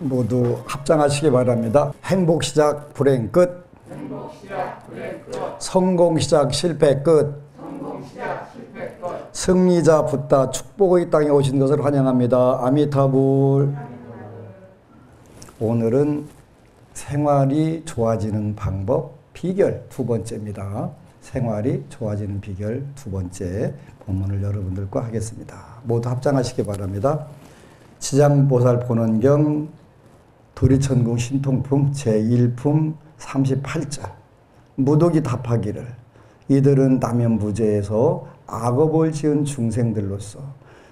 모두 합장하시기 바랍니다. 행복 시작, 불행 끝. 행복 시작, 불행 끝. 성공 시작, 실패 끝. 성공 시작, 실패 끝. 승리자 붓다 축복의 땅에 오신 것을 환영합니다. 아미타불. 오늘은 생활이 좋아지는 방법 비결 두 번째입니다. 생활이 좋아지는 비결 두 번째 본문을 여러분들과 하겠습니다. 모두 합장하시기 바랍니다. 지장보살본원경 도리천궁 신통품 제1품 38절. 무독이 답하기를 이들은 남연부재에서 악업을 지은 중생들로서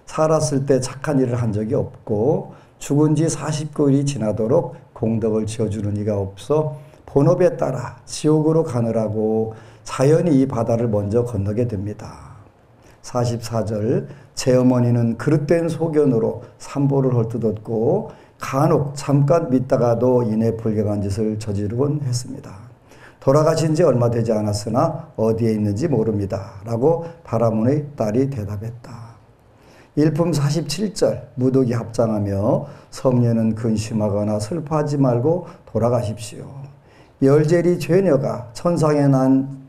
살았을 때 착한 일을 한 적이 없고 죽은 지 49일이 지나도록 공덕을 지어주는 이가 없어 본업에 따라 지옥으로 가느라고 자연히 이 바다를 먼저 건너게 됩니다. 44절. 제 어머니는 그릇된 소견으로 산보를 헐뜯었고 간혹 잠깐 믿다가도 이내 불경한 짓을 저지르곤 했습니다. 돌아가신 지 얼마 되지 않았으나 어디에 있는지 모릅니다. 라고 바라문의 딸이 대답했다. 일품 47절. 무독이 합장하며 성녀는 근심하거나 슬퍼하지 말고 돌아가십시오. 열젤이 죄녀가 천상에 난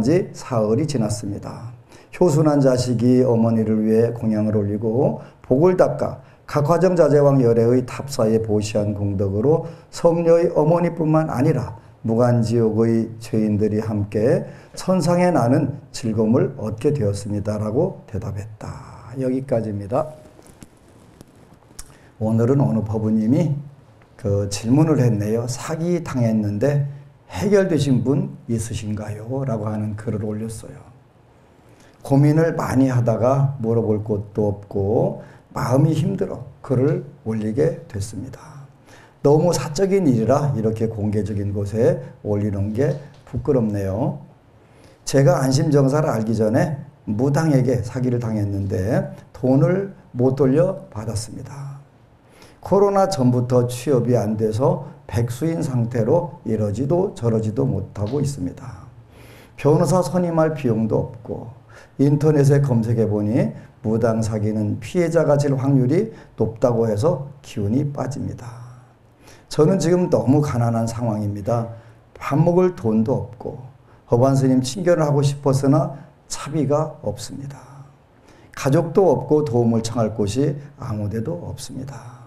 지 사흘이 지났습니다. 효순한 자식이 어머니를 위해 공양을 올리고 복을 닦아 각화정자제왕 열애의 탑사에 보시한 공덕으로 성녀의 어머니뿐만 아니라 무간지옥의 죄인들이 함께 천상에 나는 즐거움을 얻게 되었습니다. 라고 대답했다. 여기까지입니다. 오늘은 어느 법우님이 질문을 했네요. 사기 당했는데 해결되신 분 있으신가요? 라고 하는 글을 올렸어요. 고민을 많이 하다가 물어볼 곳도 없고 마음이 힘들어 글을 올리게 됐습니다. 너무 사적인 일이라 이렇게 공개적인 곳에 올리는 게 부끄럽네요. 제가 안심정사를 알기 전에 무당에게 사기를 당했는데 돈을 못 돌려받았습니다. 코로나 전부터 취업이 안 돼서 백수인 상태로 이러지도 저러지도 못하고 있습니다. 변호사 선임할 비용도 없고 인터넷에 검색해보니 무당 사기는 피해자가 질 확률이 높다고 해서 기운이 빠집니다. 저는 지금 너무 가난한 상황입니다. 밥 먹을 돈도 없고 허반스님 친견을 하고 싶었으나 차비가 없습니다. 가족도 없고 도움을 청할 곳이 아무데도 없습니다.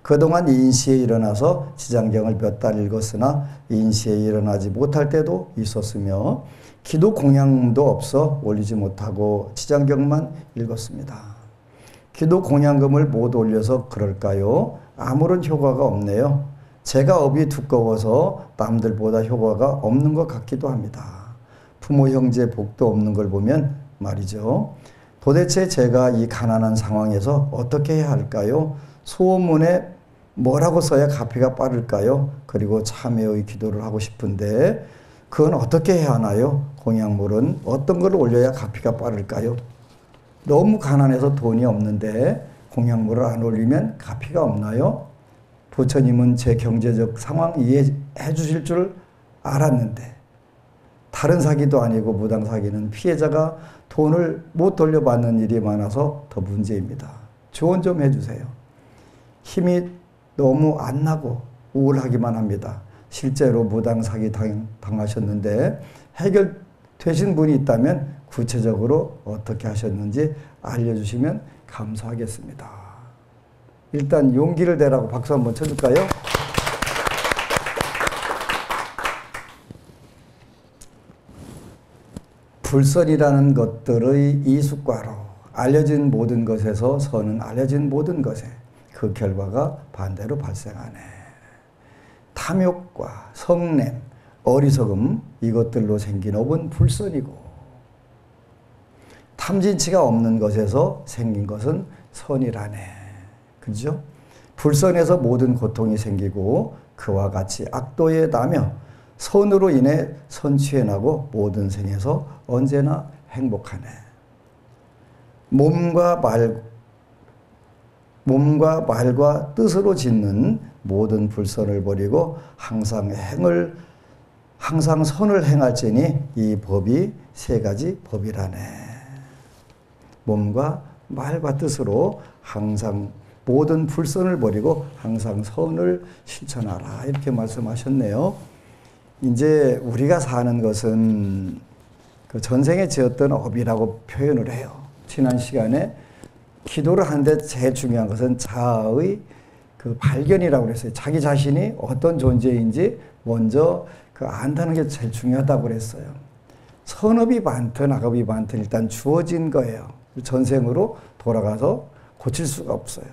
그동안 인시에 일어나서 지장경을 몇 달 읽었으나 인시에 일어나지 못할 때도 있었으며 기도 공양도 없어 올리지 못하고 지장경만 읽었습니다. 기도 공양금을 못 올려서 그럴까요? 아무런 효과가 없네요. 제가 업이 두꺼워서 남들보다 효과가 없는 것 같기도 합니다. 부모 형제 복도 없는 걸 보면 말이죠. 도대체 제가 이 가난한 상황에서 어떻게 해야 할까요? 소원문에 뭐라고 써야 가피가 빠를까요? 그리고 참회의 기도를 하고 싶은데 그건 어떻게 해야 하나요? 공양물은 어떤 걸 올려야 가피가 빠를까요? 너무 가난해서 돈이 없는데 공양물을 안 올리면 가피가 없나요? 부처님은 제 경제적 상황 이해해 주실 줄 알았는데 다른 사기도 아니고 무당 사기는 피해자가 돈을 못 돌려받는 일이 많아서 더 문제입니다. 조언 좀 해주세요. 힘이 너무 안 나고 우울하기만 합니다. 실제로 무당 사기 당하셨는데 해결되신 분이 있다면 구체적으로 어떻게 하셨는지 알려주시면 감사하겠습니다. 일단 용기를 내라고 박수 한번 쳐줄까요? 불선이라는 것들의 이숙과로 알려진 모든 것에서 선은 알려진 모든 것에 그 결과가 반대로 발생하네. 탐욕과 성냄, 어리석음 이것들로 생긴 업은 불선이고 탐진치가 없는 것에서 생긴 것은 선이라네. 그죠? 불선에서 모든 고통이 생기고 그와 같이 악도에 나며 선으로 인해 선취해 나고 모든 생에서 언제나 행복하네. 몸과 말과 뜻으로 짓는 모든 불선을 버리고 항상 선을 행할지니 이 법이 세 가지 법이라네. 몸과 말과 뜻으로 항상 모든 불선을 버리고 항상 선을 실천하라. 이렇게 말씀하셨네요. 이제 우리가 사는 것은 그 전생에 지었던 업이라고 표현을 해요. 지난 시간에 기도를 하는데 제일 중요한 것은 자아의 그 발견이라고 그랬어요. 자기 자신이 어떤 존재인지 먼저 그 안다는 게 제일 중요하다고 그랬어요. 선업이 많든 악업이 많든 일단 주어진 거예요. 전생으로 돌아가서 고칠 수가 없어요.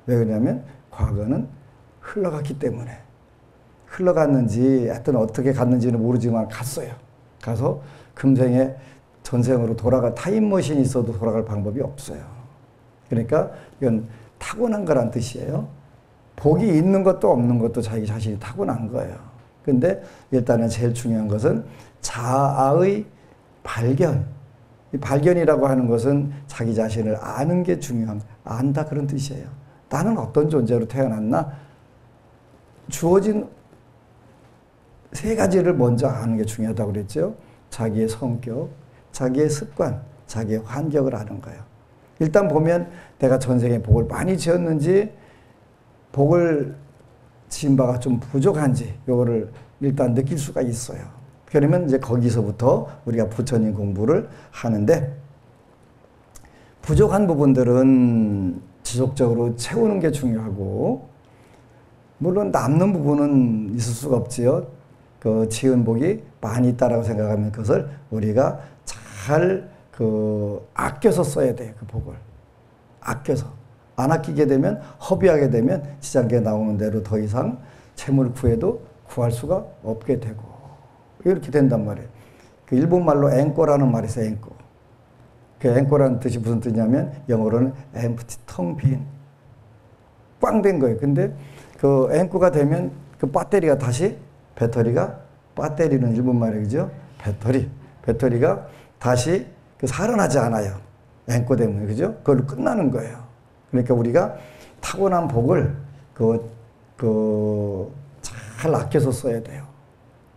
왜 그러냐면 과거는 흘러갔기 때문에. 흘러갔는지 하여튼 어떻게 갔는지는 모르지만 갔어요. 가서 금생에 전생으로 타임머신이 있어도 돌아갈 방법이 없어요. 그러니까 이건 타고난 거란 뜻이에요. 복이 있는 것도 없는 것도 자기 자신이 타고난 거예요. 근데 일단은 제일 중요한 것은 자아의 발견. 이 발견이라고 하는 것은 자기 자신을 아는 게 안다 그런 뜻이에요. 나는 어떤 존재로 태어났나? 주어진 세 가지를 먼저 아는 게 중요하다고 그랬죠. 자기의 성격, 자기의 습관, 자기의 환경을 아는 거예요. 일단 보면 내가 전생에 복을 많이 지었는지 복을 지은 바가 좀 부족한지 요거를 일단 느낄 수가 있어요. 그러면 이제 거기서부터 우리가 부처님 공부를 하는데 부족한 부분들은 지속적으로 채우는 게 중요하고 물론 남는 부분은 있을 수가 없지요. 그 지은 복이 많이 있다라고 생각하면 그것을 우리가 잘 아껴서 써야 돼요. 그 복을 아껴서 안 아끼게 되면 허비하게 되면 지장계에 나오는 대로 더 이상 채무를 구해도 구할 수가 없게 되고 이렇게 된단 말이에요. 그 일본 말로 앵꼬라는 말이 있어요. 앵꼬. 그 앵꼬라는 뜻이 무슨 뜻이냐면 영어로는 empty, 텅 빈, 꽝 된 거예요. 근데 그 앵꼬가 되면 그 배터리가 다시 배터리는 일본 말이죠. 배터리가 다시 살아나지 않아요. 앵꼬 되면 그죠? 그걸로 끝나는 거예요. 그러니까 우리가 타고난 복을 잘 아껴서 써야 돼요.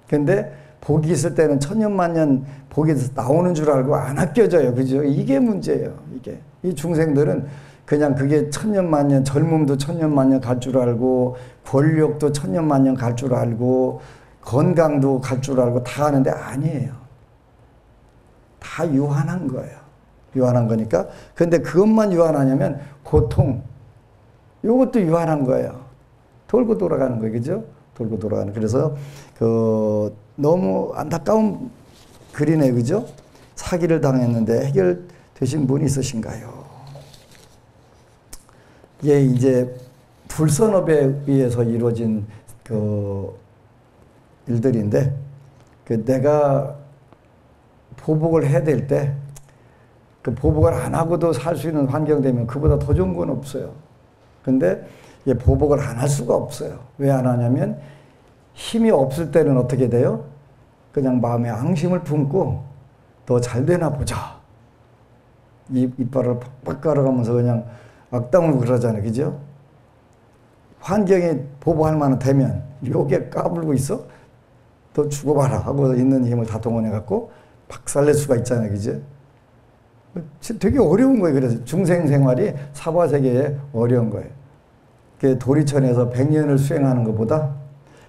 근데 복이 있을 때는 천년만년 복이 나오는 줄 알고 안 아껴져요. 그죠? 이게 문제예요. 이 중생들은 그냥 그게 천년만년, 젊음도 천년만년 갈 줄 알고, 권력도 천년만년 갈 줄 알고, 건강도 갈 줄 알고 다 하는데 아니에요. 다 유한한 거예요. 유한한 거니까. 근데 그것만 유한하냐면 고통, 이것도 유한한 거예요. 돌고 돌아가는 거예요. 그죠? 돌고 돌아가는. 그래서 너무 안타까운 글이네요. 그죠? 사기를 당했는데 해결되신 분이 있으신가요? 이게 이제 불선업에 의해서 이루어진 일들인데 내가 보복을 해야 될 때 그 보복을 안 하고도 살 수 있는 환경 되면 그보다 더 좋은 건 없어요. 근데 보복을 안 할 수가 없어요. 왜 안 하냐면 힘이 없을 때는 어떻게 돼요? 그냥 마음에 앙심을 품고 더 잘 되나 보자. 이빨을 팍팍 깔아가면서 그냥 악담을 그러잖아요. 그죠? 환경이 보복할 만한 되면 요게 까불고 있어? 더 죽어봐라 하고 있는 힘을 다 동원해갖고 박살낼 수가 있잖아요. 그죠? 되게 어려운 거예요. 그래서 중생 생활이 사바세계에 어려운 거예요. 도리천에서 100년을 수행하는 것보다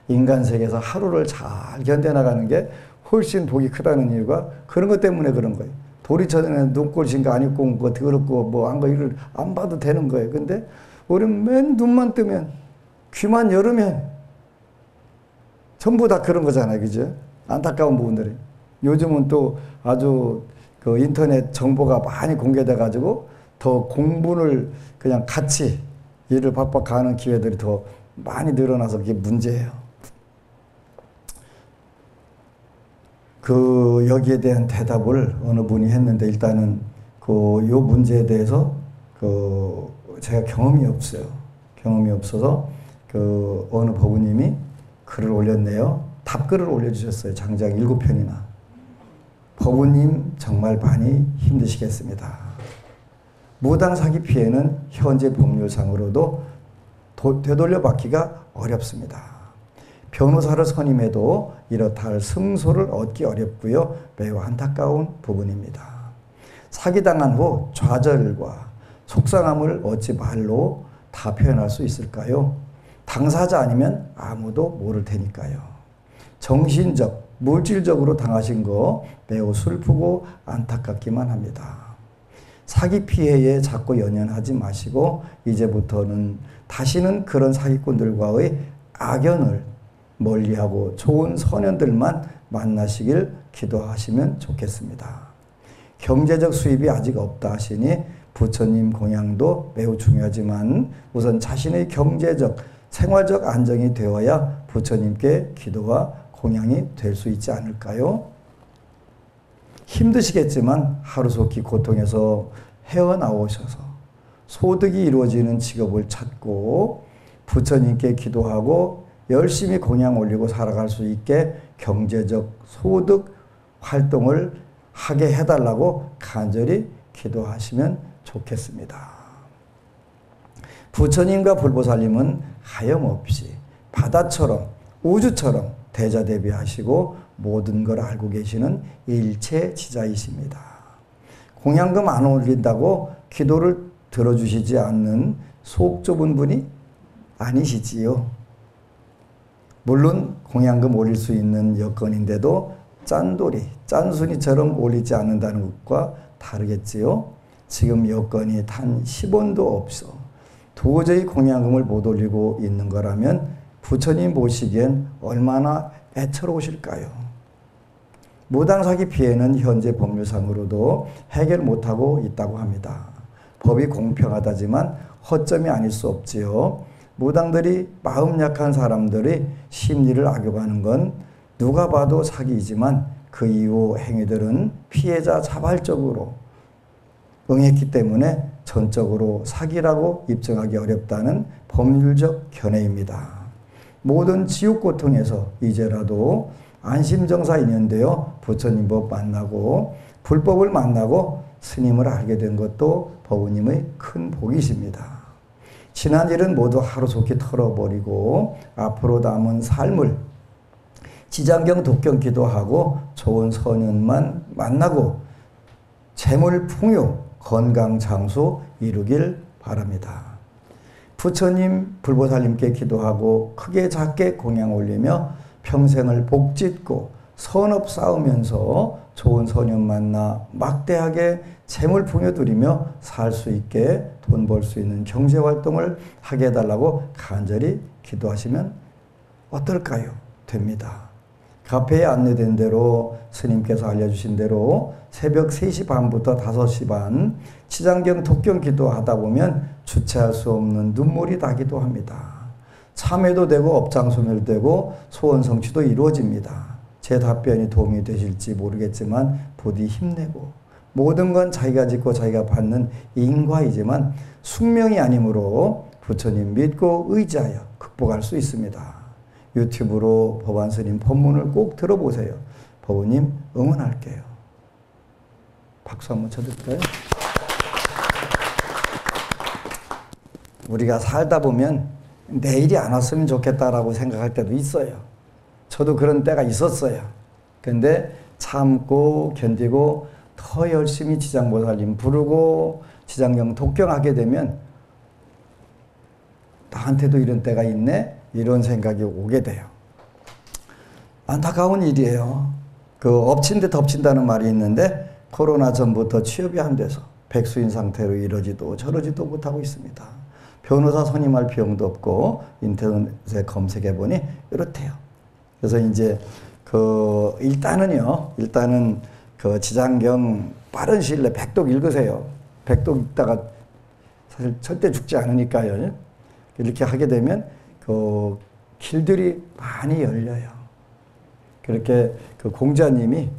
인간 세계에서 하루를 잘 견뎌나가는 게 훨씬 복이 크다는 이유가 그런 것 때문에 그런 거예요. 도리천에는 눈꼴신가 안 입고 뭐 더럽고 뭐 한 거 이걸 안 봐도 되는 거예요. 근데 우리는 맨 눈만 뜨면 귀만 열으면 전부 다 그런 거잖아요. 그죠? 안타까운 부분들이. 요즘은 또 아주 인터넷 정보가 많이 공개돼 가지고 더 공부를 그냥 같이 일을 박박 하는 기회들이 더 많이 늘어나서 그게 문제예요. 여기에 대한 대답을 어느 분이 했는데 일단은 요 문제에 대해서 제가 경험이 없어요. 경험이 없어서 어느 법우님이 글을 올렸네요. 답글을 올려주셨어요. 장장 7편이나. 법우님 정말 많이 힘드시겠습니다. 무당 사기 피해는 현재 법률상으로도 되돌려 받기가 어렵습니다. 변호사를 선임해도 이렇다 할 승소를 얻기 어렵고요. 매우 안타까운 부분입니다. 사기당한 후 좌절과 속상함을 어찌 말로 다 표현할 수 있을까요? 당사자 아니면 아무도 모를 테니까요. 정신적, 물질적으로 당하신 거 매우 슬프고 안타깝기만 합니다. 사기 피해에 자꾸 연연하지 마시고 이제부터는 다시는 그런 사기꾼들과의 악연을 멀리하고 좋은 선현들만 만나시길 기도하시면 좋겠습니다. 경제적 수입이 아직 없다 하시니 부처님 공양도 매우 중요하지만 우선 자신의 경제적, 생활적 안정이 되어야 부처님께 기도와 공양이 될 수 있지 않을까요? 힘드시겠지만 하루속히 고통에서 헤어나오셔서 소득이 이루어지는 직업을 찾고 부처님께 기도하고 열심히 공양 올리고 살아갈 수 있게 경제적 소득 활동을 하게 해달라고 간절히 기도하시면 좋겠습니다. 부처님과 불보살님은 하염없이 바다처럼 우주처럼 대자대비하시고 모든 걸 알고 계시는 일체지자이십니다. 공양금 안 올린다고 기도를 들어주시지 않는 속 좁은 분이 아니시지요. 물론 공양금 올릴 수 있는 여건인데도 짠돌이, 짠순이처럼 올리지 않는다는 것과 다르겠지요. 지금 여건이 단 10원도 없어 도저히 공양금을 못 올리고 있는 거라면 부처님 보시기엔 얼마나 애처로우실까요? 무당사기 피해는 현재 법률상으로도 해결 못하고 있다고 합니다. 법이 공평하다지만 허점이 아닐 수 없지요. 무당들이 마음 약한 사람들의 심리를 악용하는 건 누가 봐도 사기이지만 그 이후 행위들은 피해자 자발적으로 응했기 때문에 전적으로 사기라고 입증하기 어렵다는 법률적 견해입니다. 모든 지옥고통에서 이제라도 안심정사 인연되어 부처님 법 만나고 불법을 만나고 스님을 알게 된 것도 법우님의 큰 복이십니다. 지난 일은 모두 하루속히 털어버리고 앞으로 남은 삶을 지장경 독경 기도하고 좋은 선연만 만나고 재물 풍요 건강 장수 이루길 바랍니다. 부처님 불보살님께 기도하고 크게 작게 공양 올리며 평생을 복짓고 선업 쌓으면서 좋은 선연 만나 막대하게 재물 풍요 누리며 살 수 있게 돈 벌 수 있는 경제활동을 하게 해달라고 간절히 기도하시면 어떨까요? 됩니다. 카페에 안내된 대로 스님께서 알려주신 대로 새벽 3시 반부터 5시 반 치장경 독경 기도하다 보면 주체할 수 없는 눈물이 나기도 합니다. 참회도 되고 업장소멸되고 소원 성취도 이루어집니다. 제 답변이 도움이 되실지 모르겠지만 부디 힘내고 모든 건 자기가 짓고 자기가 받는 인과이지만 숙명이 아니므로 부처님 믿고 의지하여 극복할 수 있습니다. 유튜브로 법안스님 법문을 꼭 들어보세요. 법우님 응원할게요. 박수 한번 쳐드릴까요? 우리가 살다 보면 내일이 안 왔으면 좋겠다라고 생각할 때도 있어요. 저도 그런 때가 있었어요. 근데 참고 견디고 더 열심히 지장보살님 부르고 지장경 독경하게 되면 나한테도 이런 때가 있네? 이런 생각이 오게 돼요. 안타까운 일이에요. 그 엎친 데 덮친다는 말이 있는데 코로나 전부터 취업이 안 돼서 백수인 상태로 이러지도 저러지도 못하고 있습니다. 변호사 선임할 비용도 없고 인터넷에 검색해보니 이렇대요. 그래서 이제 일단은 그 지장경 빠른 시일 내에 백독 읽으세요. 백독 읽다가 사실 절대 죽지 않으니까요. 이렇게 하게 되면 그 길들이 많이 열려요. 그렇게 그 공자님이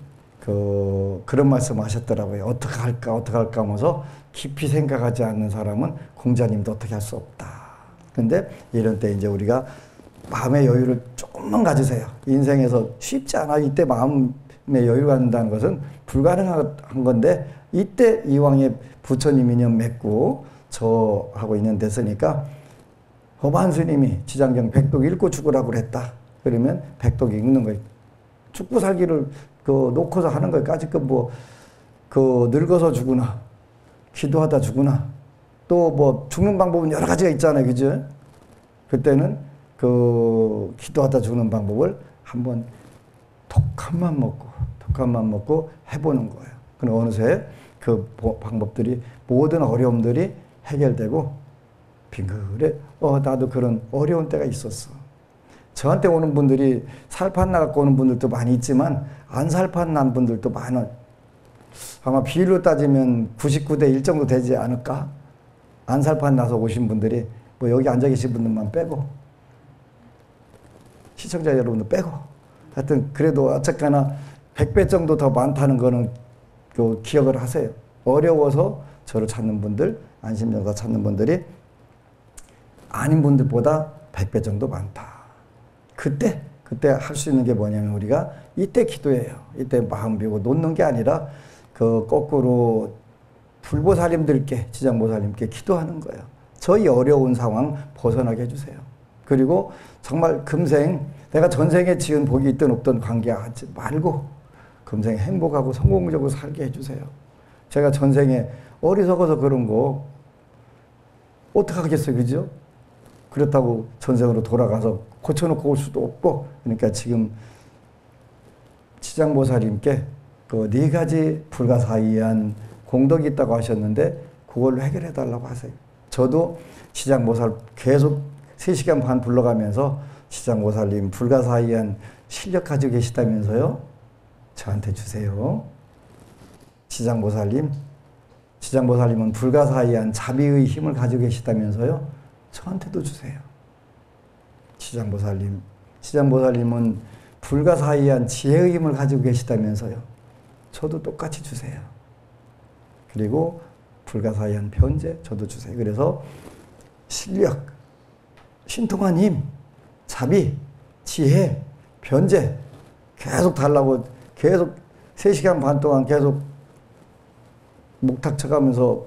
그런 말씀 하셨더라고요. 어떻게 할까 하면서 깊이 생각하지 않는 사람은 공자님도 어떻게 할 수 없다. 근데 이런 때 이제 우리가 마음의 여유를 조금만 가지세요. 인생에서 쉽지 않아. 이때 마음의 여유를 갖는다는 것은 불가능한 건데 이때 이왕에 부처님 인연 맺고 저하고 인연 됐으니까 법안 스님이 지장경 백독 읽고 죽으라고 그랬다. 그러면 백독 읽는 거예요. 죽고 살기를 놓고서 하는 거예요. 까짓 늙어서 죽으나 기도하다 죽으나 또 뭐 죽는 방법은 여러 가지가 있잖아요. 그죠? 그때는 그 기도하다 죽는 방법을 한번 독한만 먹고 해보는 거예요. 그럼 어느새 그 방법들이 모든 어려움들이 해결되고 빙그레 나도 그런 어려운 때가 있었어. 저한테 오는 분들이 살판 나갖고 오는 분들도 많이 있지만 안 살판 난 분들도 많아요. 아마 비율로 따지면 99대 1 정도 되지 않을까? 안 살판 나서 오신 분들이 뭐 여기 앉아 계신 분들만 빼고 시청자 여러분들 빼고 하여튼 그래도 어쨌거나 100배 정도 더 많다는 거는 그 기억을 하세요. 어려워서 저를 찾는 분들, 안심정사 찾는 분들이 아닌 분들보다 100배 정도 많다. 그때 할 수 있는 게 뭐냐면 우리가 이때 기도해요. 이때 마음 비우고 놓는 게 아니라 그 거꾸로 불보살님들께, 지장보살님께 기도하는 거예요. 저희 어려운 상황 벗어나게 해주세요. 그리고 정말 금생 내가 전생에 지은 복이 있든 없든 관계하지 말고 금생 행복하고 성공적으로 살게 해주세요. 제가 전생에 어리석어서 그런 거 어떡하겠어요, 그죠? 그렇다고 전생으로 돌아가서 고쳐놓고 올 수도 없고, 그러니까 지금 지장보살님께 그 4가지 불가사의한 공덕이 있다고 하셨는데 그걸로 해결해 달라고 하세요. 저도 지장보살 계속 3시간 반 불러가면서 지장보살님 불가사의한 실력 가지고 계시다면서요? 저한테 주세요. 지장보살님은 불가사의한 자비의 힘을 가지고 계시다면서요? 저한테도 주세요. 지장보살님은 불가사의한 지혜의 힘을 가지고 계시다면서요? 저도 똑같이 주세요. 그리고 불가사의한 변제 저도 주세요. 그래서 실력, 신통한 힘, 자비, 지혜, 변제 계속 달라고 계속 3시간 반 동안 계속 목탁 쳐가면서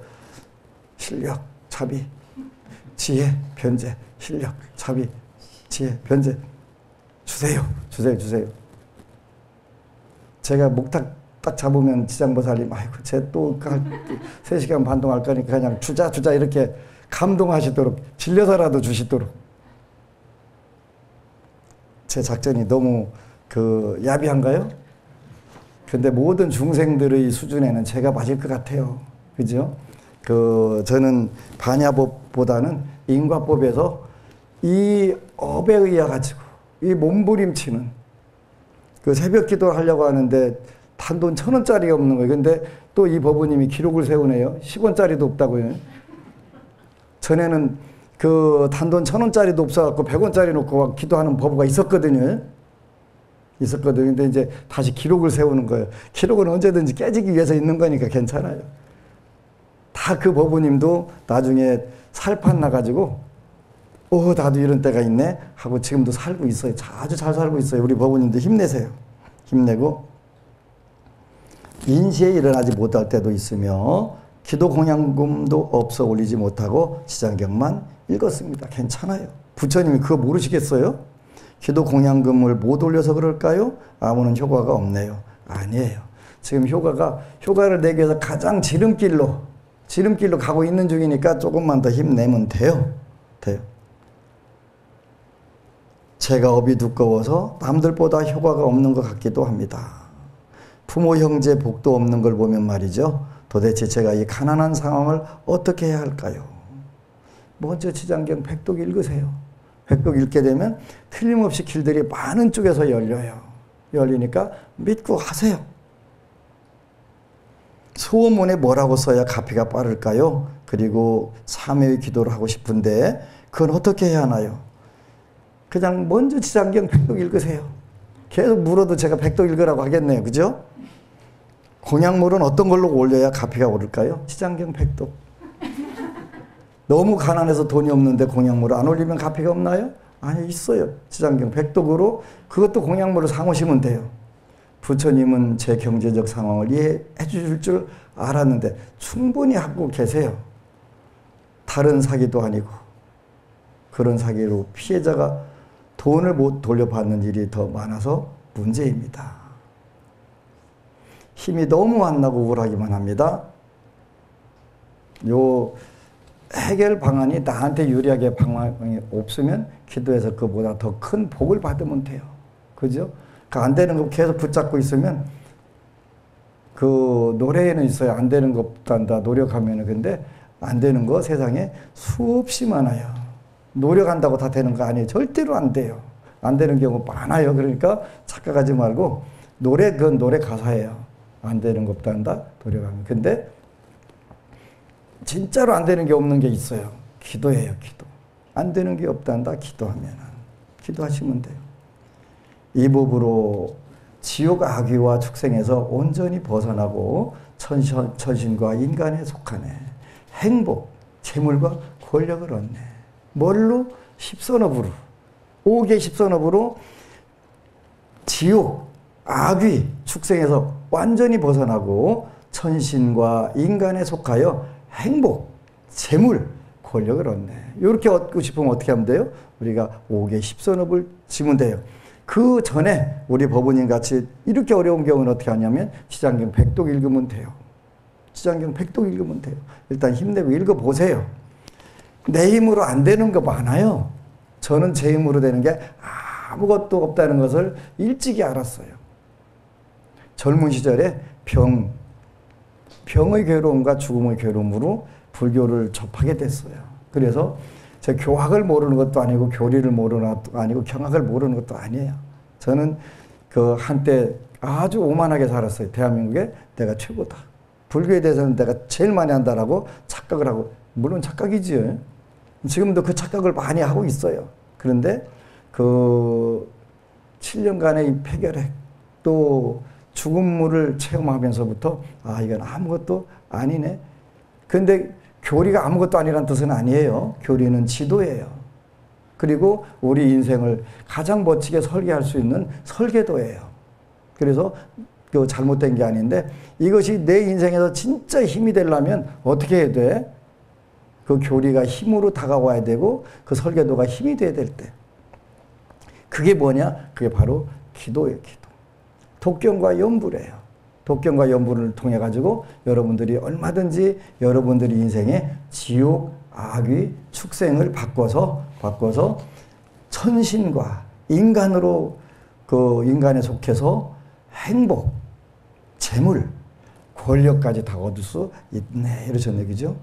실력, 자비, 지혜, 변제, 실력, 자비, 지혜, 변제 주세요. 제가 목탁 딱 잡으면 지장보살님 아이고 쟤 또 3시간 반 동안 할 거니까 그냥 주자 이렇게 감동하시도록 질려서라도 주시도록. 제 작전이 너무 그 야비한가요? 근데 모든 중생들의 수준에는 제가 맞을 것 같아요. 그죠? 저는 반야법보다는 인과법에서 이 업에 의해 가지고 이 몸부림치는 그 새벽 기도 하려고 하는데 단돈 1,000원짜리 없는 거예요. 근데 또 이 법부님이 기록을 세우네요. 10원짜리도 없다고요. 전에는 그 단돈 1,000원짜리도 없어갖고 100원짜리 놓고 기도하는 법부가 있었거든요. 근데 이제 다시 기록을 세우는 거예요. 기록은 언제든지 깨지기 위해서 있는 거니까 괜찮아요. 다 그 법부님도 나중에 살판 나가지고 나도 이런 때가 있네 하고 지금도 살고 있어요. 아주 잘 살고 있어요. 우리 법부님도 힘내세요. 힘내고 인시에 일어나지 못할 때도 있으며 기도 공양금도 없어 올리지 못하고 지장경만 읽었습니다. 괜찮아요. 부처님이 그거 모르시겠어요? 기도 공양금을 못 올려서 그럴까요? 아무런 효과가 없네요. 아니에요. 지금 효과를 내기 위해서 가장 지름길로 가고 있는 중이니까 조금만 더 힘내면 돼요. 제가 업이 두꺼워서 남들보다 효과가 없는 것 같기도 합니다. 부모 형제 복도 없는 걸 보면 말이죠. 도대체 제가 이 가난한 상황을 어떻게 해야 할까요? 먼저 지장경 백독 읽으세요. 백독 읽게 되면 틀림없이 길들이 많은 쪽에서 열려요. 열리니까 믿고 하세요. 소원문에 뭐라고 써야 가피가 빠를까요? 그리고 참회의 기도를 하고 싶은데 그건 어떻게 해야 하나요? 그냥 먼저 지장경 백독 읽으세요. 계속 물어도 제가 백독 읽으라고 하겠네요. 그죠? 공양물은 어떤 걸로 올려야 가피가 오를까요? 지장경 백독. 너무 가난해서 돈이 없는데 공양물을 안 올리면 가피가 없나요? 아니, 있어요. 지장경 백독으로 그것도 공양물을 사오시면 돼요. 부처님은 제 경제적 상황을 이해해 주실 줄 알았는데 충분히 하고 계세요. 다른 사기도 아니고 그런 사기로 피해자가 돈을 못 돌려받는 일이 더 많아서 문제입니다. 힘이 너무 안 나고 우울하기만 합니다. 해결 방안이 나한테 유리하게 방안이 없으면 기도해서 그보다 더 큰 복을 받으면 돼요. 그죠? 그 안 되는 거 계속 붙잡고 있으면 그 노래에는 있어요. 안 되는 것보다 노력하면은. 근데 안 되는 거 세상에 수없이 많아요. 노력한다고 다 되는 거 아니에요. 절대로 안 돼요. 안 되는 경우 많아요. 그러니까 착각하지 말고 그건 노래 가사예요. 안 되는 것보다 노력하면. 근데 진짜로 안 되는 게 없는 게 있어요. 기도예요, 기도. 안 되는 게 없단다, 기도하면. 기도하시면 돼요. 이 법으로 지옥 악귀와 축생에서 온전히 벗어나고 천신과 인간에 속하네. 행복, 재물과 권력을 얻네. 뭘로? 십선업으로. 5개 십선업으로 지옥, 악귀, 축생에서 완전히 벗어나고 천신과 인간에 속하여 행복, 재물, 권력을 얻네. 이렇게 얻고 싶으면 어떻게 하면 돼요? 우리가 5개 십선업을 지면 돼요. 그 전에 우리 법원님 같이 이렇게 어려운 경우는 어떻게 하냐면 지장경 100독 읽으면 돼요. 지장경 100독 읽으면 돼요. 일단 힘내고 읽어보세요. 내 힘으로 안 되는 거 많아요. 저는 제 힘으로 되는 게 아무것도 없다는 것을 일찍이 알았어요. 젊은 시절에 병의 괴로움과 죽음의 괴로움으로 불교를 접하게 됐어요. 그래서 제 교학을 모르는 것도 아니고 교리를 모르는 것도 아니고 경학을 모르는 것도 아니에요. 저는 그 한때 아주 오만하게 살았어요. 대한민국에 내가 최고다. 불교에 대해서는 내가 제일 많이 한다라고 착각을 하고, 물론 착각이지요. 지금도 그 착각을 많이 하고 있어요. 그런데 그 7년간의 이 폐결핵 또 죽음물을 체험하면서부터 이건 아무것도 아니네. 근데 교리가 아무것도 아니란 뜻은 아니에요. 교리는 지도예요. 그리고 우리 인생을 가장 멋지게 설계할 수 있는 설계도예요. 그래서 그 잘못된 게 아닌데 이것이 내 인생에서 진짜 힘이 되려면 어떻게 해야 돼? 그 교리가 힘으로 다가와야 되고 그 설계도가 힘이 돼야 될 때. 그게 뭐냐? 그게 바로 기도예요. 기도. 독경과 연불이에요. 독경과 연불을 통해 가지고 여러분들이 얼마든지 여러분들이 인생의 지옥, 악귀, 축생을 바꿔서 천신과 인간으로 그 인간에 속해서 행복, 재물, 권력까지 다 얻을 수 있네. 이러셨네. 그죠?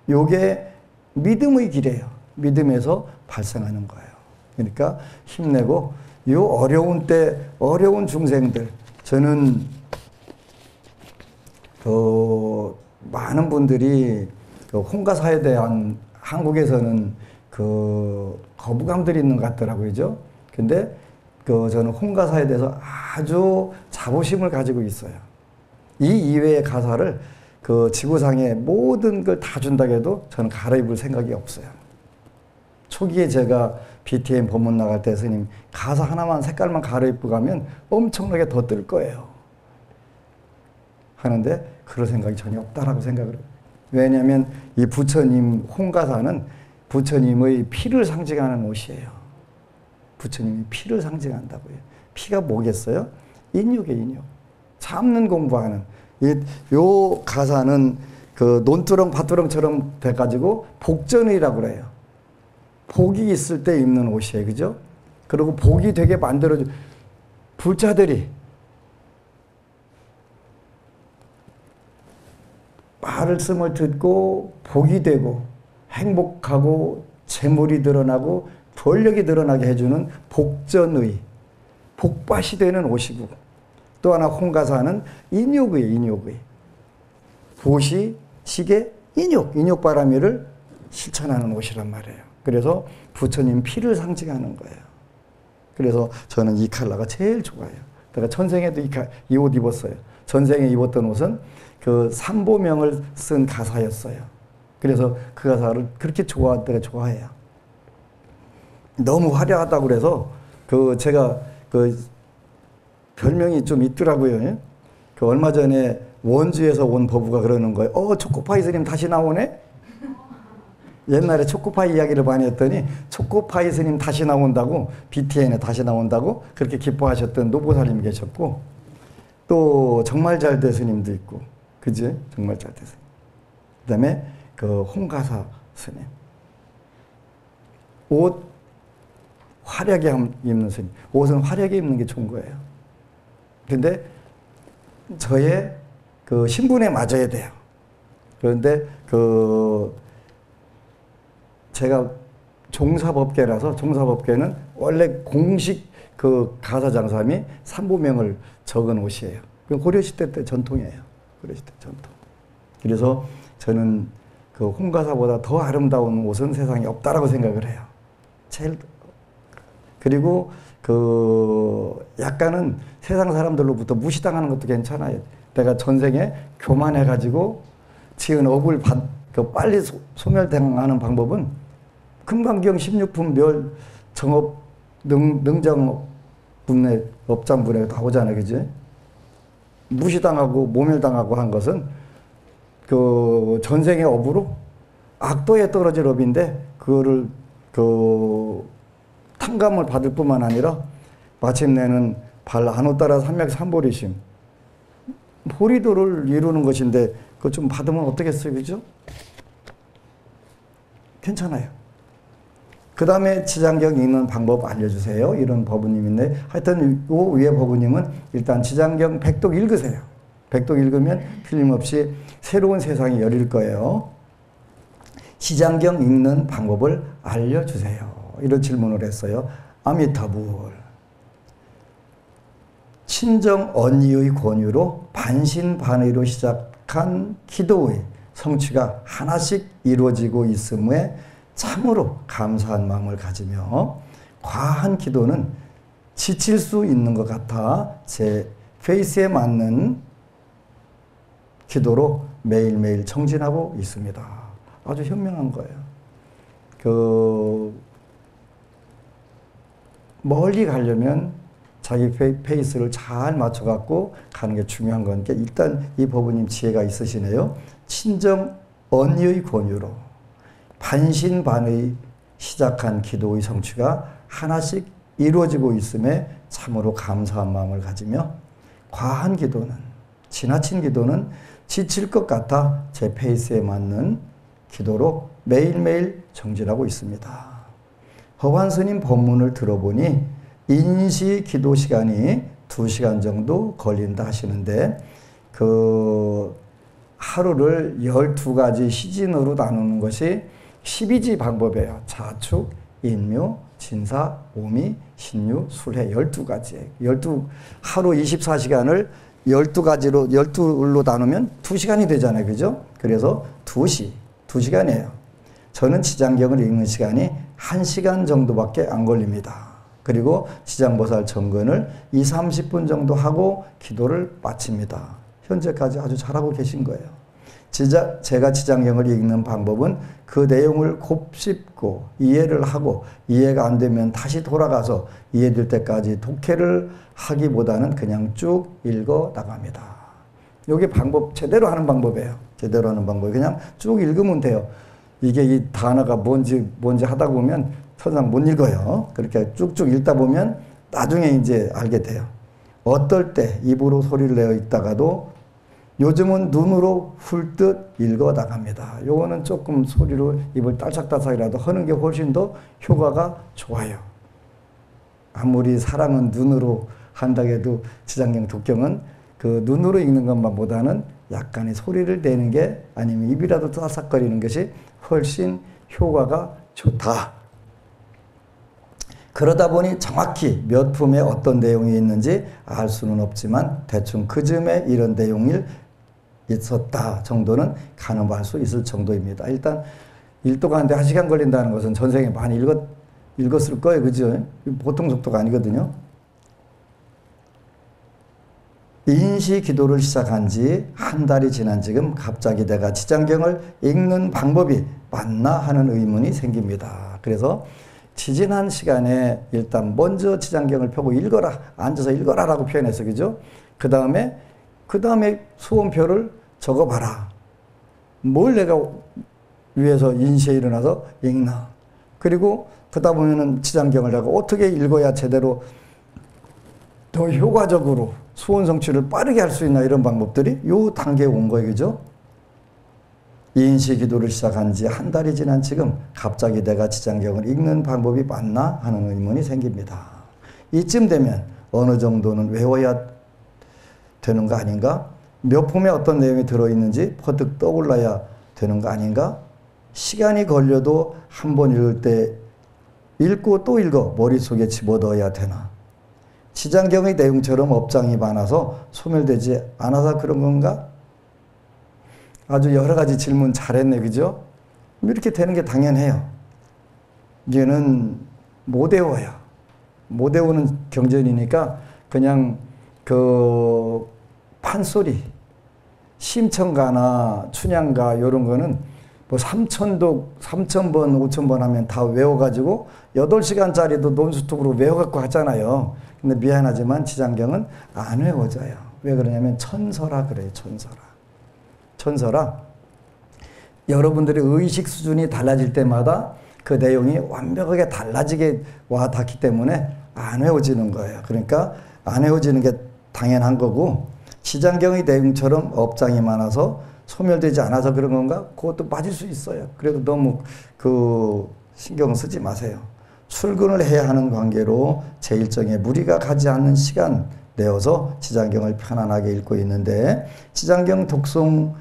요게 믿음의 길이에요. 믿음에서 발생하는 거예요. 그러니까 힘내고 요 어려운 때 어려운 중생들, 저는 많은 분들이 그 홍가사에 대한 한국에서는 그 거부감들이 있는 것 같더라고요. 그죠? 근데 저는 홍가사에 대해서 아주 자부심을 가지고 있어요. 이 이외의 가사를 그 지구상의 모든 걸 다 준다고 해도 저는 갈아입을 생각이 없어요. 초기에 제가 BTM 법문 나갈 때 스님 가사 하나만 색깔만 갈아입고 가면 엄청나게 더 뜰 거예요. 하는데 그럴 생각이 전혀 없다라고 생각을 해요. 왜냐하면 이 부처님 홍가사는 부처님의 피를 상징하는 옷이에요. 부처님이 피를 상징한다고요. 피가 뭐겠어요? 인욕이에요, 인욕. 참는 공부하는. 요 가사는 그 논두렁, 밭두렁처럼 돼가지고 복전이라고 그래요. 복이 있을 때 입는 옷이에요. 그죠? 그리고 복이 되게 만들어줘. 불자들이 말씀을 듣고 복이 되고 행복하고 재물이 늘어나고 권력이 늘어나게 해주는 복전의, 복밭이 되는 옷이고, 또 하나 홍가사는 인욕의, 인욕의. 보시, 시계, 인욕바라미를 실천하는 옷이란 말이에요. 그래서 부처님 피를 상징하는 거예요. 그래서 저는 이 컬러가 제일 좋아요. 내가 전생에도 이 옷 입었어요. 전생에 입었던 옷은 그 삼보명을 쓴 가사였어요. 그래서 그 가사를 그렇게 내가 좋아해요. 너무 화려하다고 그래서 제가 별명이 좀 있더라고요. 얼마 전에 원주에서 온 법우가 그러는 거예요. 초코파이 스님 다시 나오네? 옛날에 초코파이 이야기를 많이 했더니 초코파이 스님 다시 나온다고, BTN에 다시 나온다고 그렇게 기뻐하셨던 노보살님 계셨고, 또 정말 잘된 스님도 있고, 그지? 정말 잘된 스님. 그 다음에 그 홍가사 스님. 옷 화려하게 입는 스님. 옷은 화려하게 입는 게 좋은 거예요. 근데 저의 그 신분에 맞아야 돼요. 그런데 제가 종사법계라서, 종사법계는 원래 공식 그 가사장삼이 삼보명을 적은 옷이에요. 그 고려시대 때 전통이에요. 고려시대 전통. 그래서 저는 그 홍가사보다 더 아름다운 옷은 세상에 없다라고 생각을 해요. 그리고 약간은 세상 사람들로부터 무시당하는 것도 괜찮아요. 내가 전생에 교만해가지고 지은 업을 빨리 소멸당하는 방법은 금강경 16품 멸 정업 능정분해 업장분해 다 오잖아요. 그지? 무시당하고 모멸당하고 한 것은 그 전생의 업으로 악도에 떨어질 업인데 그거를 탕감을 받을 뿐만 아니라 마침내는 발 안호 따라 삼맥삼보리심 보리도를 이루는 것인데 그거 좀 받으면 어떻겠어요? 그죠? 괜찮아요. 그 다음에 지장경 읽는 방법 알려주세요. 이런 법우님인데 하여튼 요 위에 법우님은 일단 지장경 100독 읽으세요. 100독 읽으면 틀림없이 새로운 세상이 열릴 거예요. 지장경 읽는 방법을 알려주세요. 이런 질문을 했어요. 아미타불. 친정 언니의 권유로 반신반의로 시작한 기도의 성취가 하나씩 이루어지고 있음에 참으로 감사한 마음을 가지며 과한 기도는 지칠 수 있는 것 같아 제 페이스에 맞는 기도로 매일매일 청진하고 있습니다. 아주 현명한 거예요. 멀리 가려면 자기 페이스를 잘 맞춰갖고 가는 게 중요한 건데 일단 이 법우님 지혜가 있으시네요. 친정 언니의 권유로 반신반의 시작한 기도의 성취가 하나씩 이루어지고 있음에 참으로 감사한 마음을 가지며 과한 기도는, 지나친 기도는 지칠 것 같아 제 페이스에 맞는 기도로 매일매일 정진하고 있습니다. 허관스님 법문을 들어보니 인시 기도 시간이 2시간 정도 걸린다 하시는데 하루를 12가지 시진으로 나누는 것이 12지 방법이에요. 자축, 인묘, 진사, 오미, 신유, 술해 12가지. 하루 24시간을 12가지로 12로 나누면 2시간이 되잖아요. 그죠? 그래서 2시간이에요. 저는 지장경을 읽는 시간이 1시간 정도밖에 안 걸립니다. 그리고 지장보살 정근을 20-30분 정도 하고 기도를 마칩니다. 현재까지 아주 잘하고 계신 거예요. 제가 지장경을 읽는 방법은 그 내용을 곱씹고 이해를 하고 이해가 안 되면 다시 돌아가서 이해될 때까지 독해를 하기보다는 그냥 쭉 읽어 나갑니다. 이게 제대로 하는 방법이에요. 제대로 하는 방법이 그냥 쭉 읽으면 돼요. 이게 이 단어가 뭔지 하다 보면 천상 못 읽어요. 그렇게 쭉쭉 읽다 보면 나중에 이제 알게 돼요. 어떨 때 입으로 소리를 내어 읽다가도 요즘은 눈으로 훑듯 읽어 나갑니다. 요거는 조금 소리로 입을 딸싹딸싹이라도 하는 게 훨씬 더 효과가 좋아요. 아무리 사랑은 눈으로 한다 해도 지장경 독경은 그 눈으로 읽는 것만보다는 약간의 소리를 내는 게 아니면 입이라도 따삭거리는 것이 훨씬 효과가 좋다. 그러다 보니 정확히 몇 품에 어떤 내용이 있는지 알 수는 없지만 대충 그 즈음에 이런 내용이 있었다 정도는 가늠할 수 있을 정도입니다. 일단 일도가 하는데 1시간 걸린다는 것은 전생에 많이 읽었을 거예요. 그죠? 보통 속도가 아니거든요. 인시 기도를 시작한 지 한 달이 지난 지금 갑자기 내가 지장경을 읽는 방법이 맞나 하는 의문이 생깁니다. 그래서 지지난 시간에 일단 먼저 지장경을 펴고 읽어라. 앉아서 읽어라 라고 표현했어. 그죠? 그 다음에 수험표를 적어봐라. 뭘 내가 위에서 인시에 일어나서 읽나. 그리고 그러다 보면은 지장경을 내가 어떻게 읽어야 제대로 더 효과적으로 수원 성취를 빠르게 할 수 있나 이런 방법들이 요 단계에 온 거예요. 그죠? 이인시 기도를 시작한 지 한 달이 지난 지금 갑자기 내가 지장경을 읽는 방법이 맞나 하는 의문이 생깁니다. 이쯤 되면 어느 정도는 외워야 되는 거 아닌가? 몇 품에 어떤 내용이 들어있는지 퍼뜩 떠올라야 되는 거 아닌가? 시간이 걸려도 한 번 읽을 때 읽고 또 읽어 머릿속에 집어넣어야 되나? 지장경의 내용처럼 업장이 많아서 소멸되지 않아서 그런 건가? 아주 여러 가지 질문 잘했네, 그죠? 이렇게 되는 게 당연해요. 이제는 못 외워요. 못 외우는 경전이니까 그냥 그 판소리, 심청가나 춘향가 이런 거는 뭐 3,000독, 3,000번, 5,000번 하면 다 외워가지고 8시간짜리도 논스톱으로 외워갖고 하잖아요. 근데 미안하지만 지장경은 안 외워져요. 왜 그러냐면 천서라 그래요, 천서라. 천서라. 여러분들의 의식 수준이 달라질 때마다 그 내용이 완벽하게 달라지게 와 닿기 때문에 안 외워지는 거예요. 그러니까 안 외워지는 게 당연한 거고, 지장경의 내용처럼 업장이 많아서 소멸되지 않아서 그런 건가? 그것도 맞을 수 있어요. 그래도 너무 신경 쓰지 마세요. 출근을 해야 하는 관계로 제 일정에 무리가 가지 않는 시간 내어서 지장경을 편안하게 읽고 있는데, 지장경 독송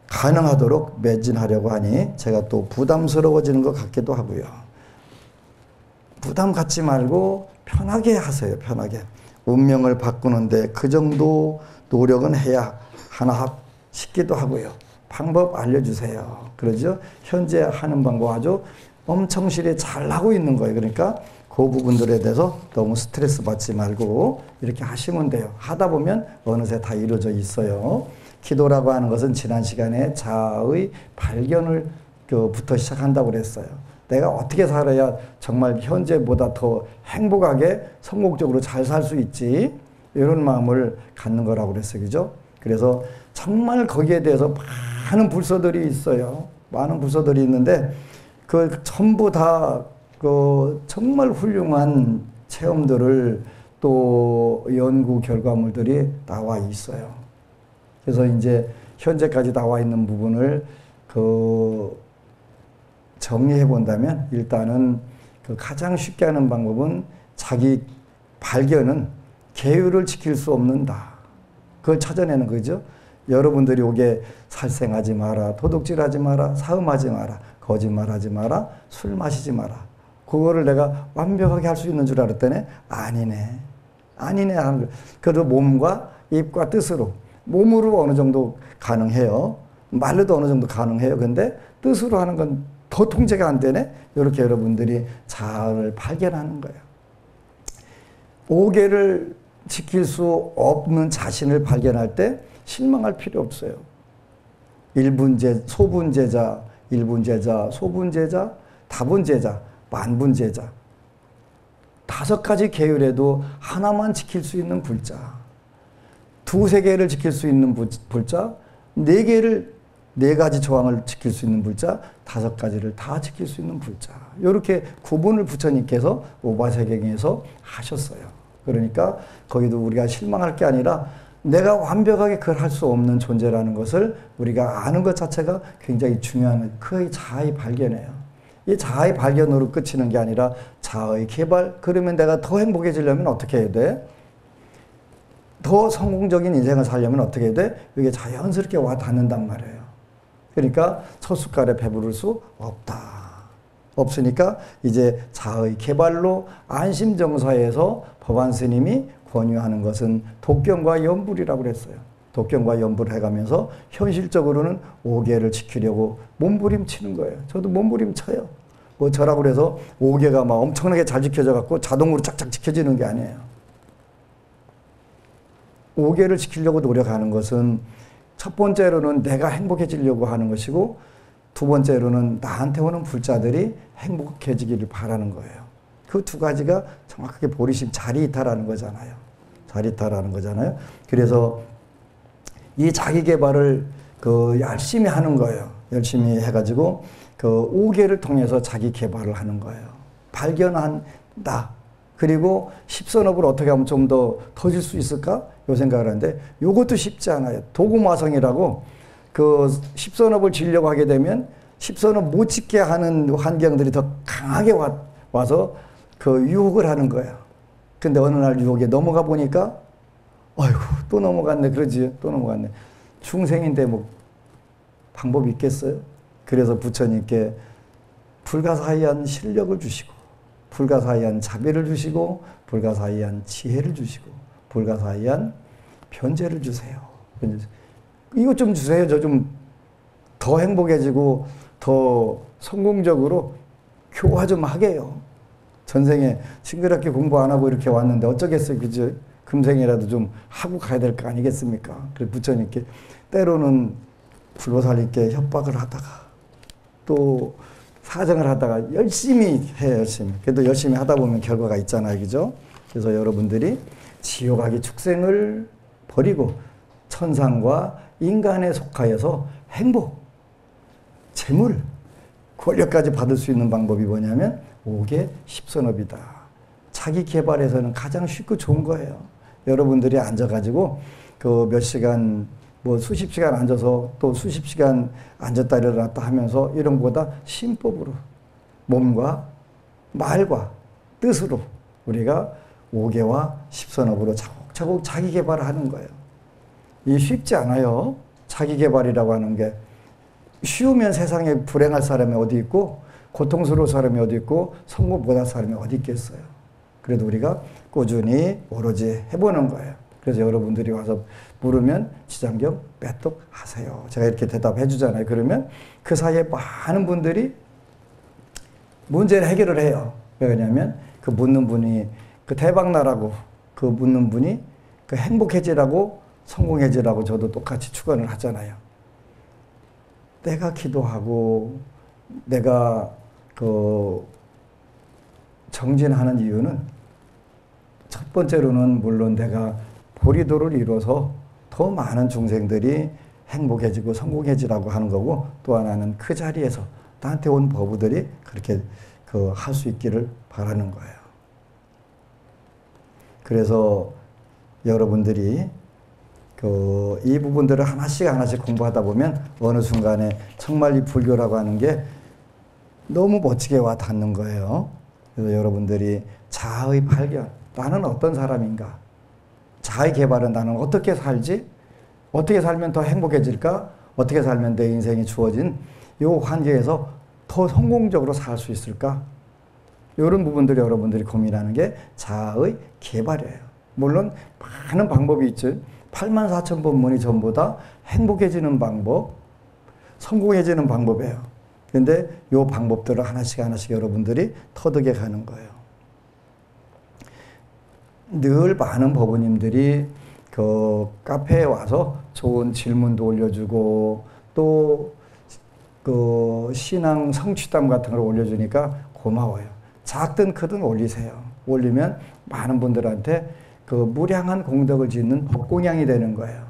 가능하도록 매진하려고 하니 제가 또 부담스러워지는 것 같기도 하고요. 부담 갖지 말고 편하게 하세요. 편하게. 운명을 바꾸는데 그 정도 노력은 해야 하나 싶기도 하고요. 방법 알려주세요. 그러죠? 현재 하는 방법 아주 엄청실히 잘 하고 있는 거예요. 그러니까 그 부분들에 대해서 너무 스트레스 받지 말고 이렇게 하시면 돼요. 하다 보면 어느새 다 이루어져 있어요. 기도라고 하는 것은 지난 시간에 자아의 발견을 부터 시작한다고 그랬어요. 내가 어떻게 살아야 정말 현재보다 더 행복하게 성공적으로 잘 살 수 있지, 이런 마음을 갖는 거라고 그랬어요. 그죠? 그래서 정말 거기에 대해서 많은 불서들이 있어요. 많은 불서들이 있는데 그 전부 다 정말 훌륭한 체험들을 또 연구 결과물들이 나와 있어요. 그래서 이제 현재까지 나와 있는 부분을 정리해 본다면, 일단은 가장 쉽게 하는 방법은 자기 발견은 계율을 지킬 수 없는다. 그걸 찾아내는 거죠. 여러분들이 오게 살생하지 마라, 도둑질하지 마라, 사음하지 마라, 거짓말하지 마라, 술 마시지 마라. 그거를 내가 완벽하게 할 수 있는 줄 알았더니 아니네. 아니네 하는 거. 그래도 몸과 입과 뜻으로, 몸으로 어느 정도 가능해요. 말로도 어느 정도 가능해요. 근데 뜻으로 하는 건 더 통제가 안 되네. 이렇게 여러분들이 자아를 발견하는 거예요. 오계를 지킬 수 없는 자신을 발견할 때 실망할 필요 없어요. 소분제자, 일분제자, 소분제자, 다분제자, 만분제자. 5가지 계율에도 하나만 지킬 수 있는 불자, 2-3개를 지킬 수 있는 불자, 4가지 조항을 지킬 수 있는 불자, 5가지를 다 지킬 수 있는 불자. 이렇게 구분을 부처님께서 오바세경에서 하셨어요. 그러니까 거기도 우리가 실망할 게 아니라 내가 완벽하게 그걸 할 수 없는 존재라는 것을 우리가 아는 것 자체가 굉장히 중요한 그 자아의 발견이에요. 이 자아의 발견으로 끝이는 게 아니라 자아의 개발. 그러면 내가 더 행복해지려면 어떻게 해야 돼? 더 성공적인 인생을 살려면 어떻게 해야 돼? 이게 자연스럽게 와 닿는단 말이에요. 그러니까 첫 숟갈에 배부를 수 없다. 없으니까 이제 자아의 개발로 안심정사에서 법안 스님이 권유하는 것은 독경과 연불이라고 그랬어요. 독경과 연불을 해가면서 현실적으로는 5계를 지키려고 몸부림치는 거예요. 저도 몸부림쳐요. 뭐 저라고 그래서 5계가 막 엄청나게 잘 지켜져 갖고 자동으로 쫙쫙 지켜지는 게 아니에요. 5계를 지키려고 노력하는 것은 첫 번째로는 내가 행복해지려고 하는 것이고, 2번째로는 나한테 오는 불자들이 행복해지기를 바라는 거예요. 그 2가지가 정확하게 보리심 자리이타라는 거잖아요. 자리이타라는 거잖아요. 그래서 이 자기 개발을 열심히 하는 거예요. 열심히 해가지고 5계를 통해서 자기 개발을 하는 거예요. 발견한다. 그리고 십선업을 어떻게 하면 좀 더 터질 수 있을까? 요 생각을 하는데, 요것도 쉽지 않아요. 도구마성이라고 그 십선업을 지려고 하게 되면 십선업 못 짓게 하는 환경들이 더 강하게 와서 그 유혹을 하는 거야. 근데 어느 날 유혹에 넘어가 보니까 아이고 또 넘어갔네 그러지 또 넘어갔네. 중생인데 뭐 방법이 있겠어요? 그래서 부처님께 불가사의한 실력을 주시고 불가사의한 자비를 주시고 불가사의한 지혜를 주시고 불가사의한 변제를 주세요. 이것 좀 주세요. 저 좀 더 행복해지고 더 성공적으로 교화 좀 하게요. 전생에 싱그럽게 공부 안 하고 이렇게 왔는데 어쩌겠어요. 그죠? 금생이라도 좀 하고 가야 될 거 아니겠습니까? 그래서 부처님께 때로는 불보살님께 협박을 하다가 또 사정을 하다가 열심히 해요. 열심히. 그래도 열심히 하다 보면 결과가 있잖아요. 그죠? 그래서 여러분들이 지옥아기 축생을 버리고 천상과 인간에 속하여서 행복, 재물, 권력까지 받을 수 있는 방법이 뭐냐면 5개 십선업이다. 자기 개발에서는 가장 쉽고 좋은 거예요. 여러분들이 앉아가지고 그 몇 시간 뭐 수십 시간 앉아서 또 수십 시간 앉았다 일어났다 하면서 이런 것보다 심법으로 몸과 말과 뜻으로 우리가 5개와 십선업으로 차곡차곡 자기 개발을 하는 거예요. 이 쉽지 않아요. 자기 개발이라고 하는 게 쉬우면 세상에 불행할 사람이 어디 있고 고통스러운 사람이 어디 있고 성공 못할 사람이 어디 있겠어요. 그래도 우리가 꾸준히 오로지 해보는 거예요. 그래서 여러분들이 와서 물으면 지장경 빼똑 하세요. 제가 이렇게 대답해 주잖아요. 그러면 그 사이에 많은 분들이 문제를 해결을 해요. 왜냐하면 그 묻는 분이 그 대박나라고 그 묻는 분이 그 행복해지라고 성공해지라고 저도 똑같이 축원을 하잖아요. 내가 기도하고 내가 그 정진하는 이유는 첫 번째로는 물론 내가 보리도를 이뤄서 더 많은 중생들이 행복해지고 성공해지라고 하는 거고 또 하나는 그 자리에서 나한테 온 법우들이 그렇게 그 할 수 있기를 바라는 거예요. 그래서 여러분들이 이 부분들을 하나씩 공부하다 보면 어느 순간에 정말 이 불교라고 하는 게 너무 멋지게 와 닿는 거예요. 그래서 여러분들이 자아의 발견, 나는 어떤 사람인가? 자아의 개발은 나는 어떻게 살지? 어떻게 살면 더 행복해질까? 어떻게 살면 내 인생이 주어진 이 환경에서 더 성공적으로 살 수 있을까? 이런 부분들이 여러분들이 고민하는 게 자아의 개발이에요. 물론 많은 방법이 있죠. 84,000번문이 전부 다 행복해지는 방법, 성공해지는 방법이에요. 근데 이 방법들을 하나씩 여러분들이 터득해 가는 거예요. 늘 많은 법우님들이 그 카페에 와서 좋은 질문도 올려주고 또 그 신앙 성취담 같은 걸 올려주니까 고마워요. 작든 크든 올리세요. 올리면 많은 분들한테 그 무량한 공덕을 짓는 법공양이 되는 거예요.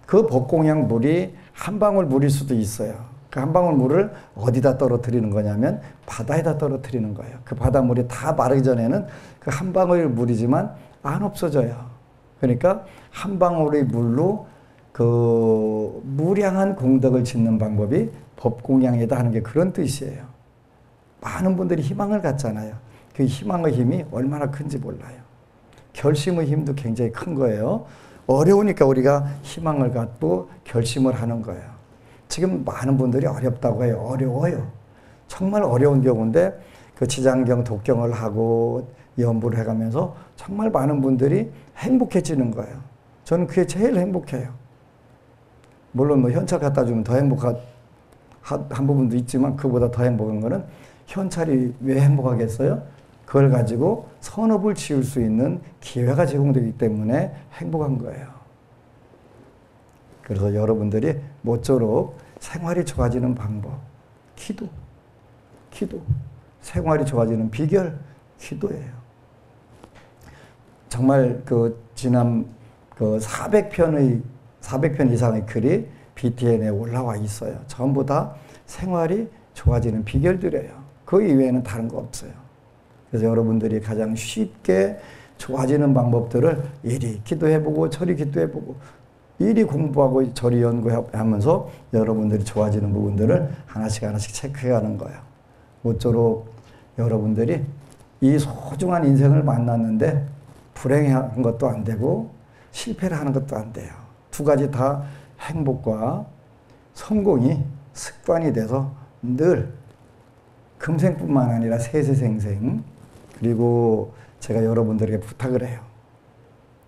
그 법공양 물이 한 방울 물일 수도 있어요. 그 한 방울 물을 어디다 떨어뜨리는 거냐면 바다에다 떨어뜨리는 거예요. 그 바닷물이 다 마르기 전에는 그 한 방울 물이지만 안 없어져요. 그러니까 한 방울의 물로 그 무량한 공덕을 짓는 방법이 법공양이다 하는 게 그런 뜻이에요. 많은 분들이 희망을 갖잖아요. 그 희망의 힘이 얼마나 큰지 몰라요. 결심의 힘도 굉장히 큰 거예요. 어려우니까 우리가 희망을 갖고 결심을 하는 거예요. 지금 많은 분들이 어렵다고 해요. 어려워요. 정말 어려운 경우인데 그 지장경, 독경을 하고 연부를 해가면서 정말 많은 분들이 행복해지는 거예요. 저는 그게 제일 행복해요. 물론 뭐 현찰 갖다 주면 더 행복한 한 부분도 있지만 그보다 더 행복한 거는 현찰이 왜 행복하겠어요? 그걸 가지고 선업을 지을 수 있는 기회가 제공되기 때문에 행복한 거예요. 그래서 여러분들이 모쪼록 생활이 좋아지는 방법, 기도, 생활이 좋아지는 비결, 기도예요. 정말 그 지난 그 400편 이상의 글이 BTN에 올라와 있어요. 전부 다 생활이 좋아지는 비결들이에요. 그 이외에는 다른 거 없어요. 그래서 여러분들이 가장 쉽게 좋아지는 방법들을 이리 기도해보고 저리 기도해보고 이리 공부하고 저리 연구하면서 여러분들이 좋아지는 부분들을 하나씩 하나씩 체크해가는 거예요. 모쪼록 여러분들이 이 소중한 인생을 만났는데 불행한 것도 안 되고 실패를 하는 것도 안 돼요. 두 가지 다 행복과 성공이 습관이 돼서 늘 금생뿐만 아니라 세세생생, 그리고 제가 여러분들에게 부탁을 해요.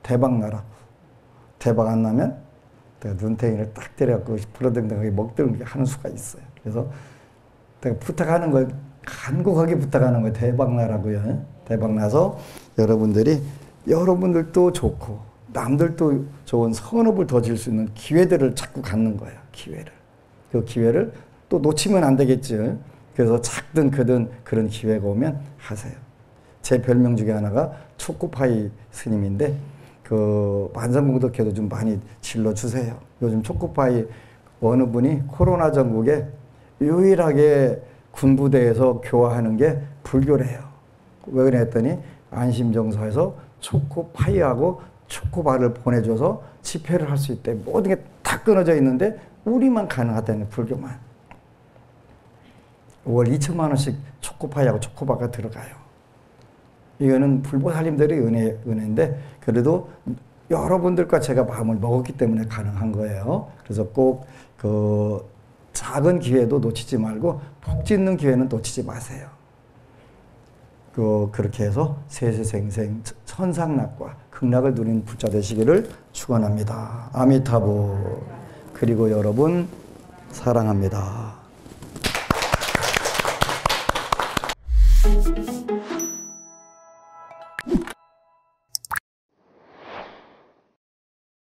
대박 나라. 대박 안 나면 내가 눈탱이를 딱 때려갖고 불어등등하게 먹들게 하는 수가 있어요. 그래서 내가 부탁하는 걸 간곡하게 부탁하는 거예요. 대박 나라고요. 대박 나서 여러분들도 좋고 남들도 좋은 선업을 더 질 수 있는 기회들을 자꾸 갖는 거예요. 기회를. 그 기회를 또 놓치면 안 되겠죠. 그래서 작든 크든 그런 기회가 오면 하세요. 제 별명 중에 하나가 초코파이 스님인데 그 만상공덕회도 좀 많이 질러주세요. 요즘 초코파이 어느 분이 코로나 전국에 유일하게 군부대에서 교화하는 게 불교래요. 왜 그래 했더니 안심정서에서 초코파이하고 초코바를 보내줘서 집회를 할 수 있대. 모든 게 다 끊어져 있는데 우리만 가능하다는 불교만. 5월 2천만 원씩 초코파이하고 초코바가 들어가요. 이거는 불보살님들의 은혜인데 그래도 여러분들과 제가 마음을 먹었기 때문에 가능한 거예요. 그래서 꼭 그 작은 기회도 놓치지 말고 복 짓는 기회는 놓치지 마세요. 그렇게 해서 세세생생 천상락과 극락을 누리는 부자 되시기를 축원합니다. 아미타보. 그리고 여러분 사랑합니다.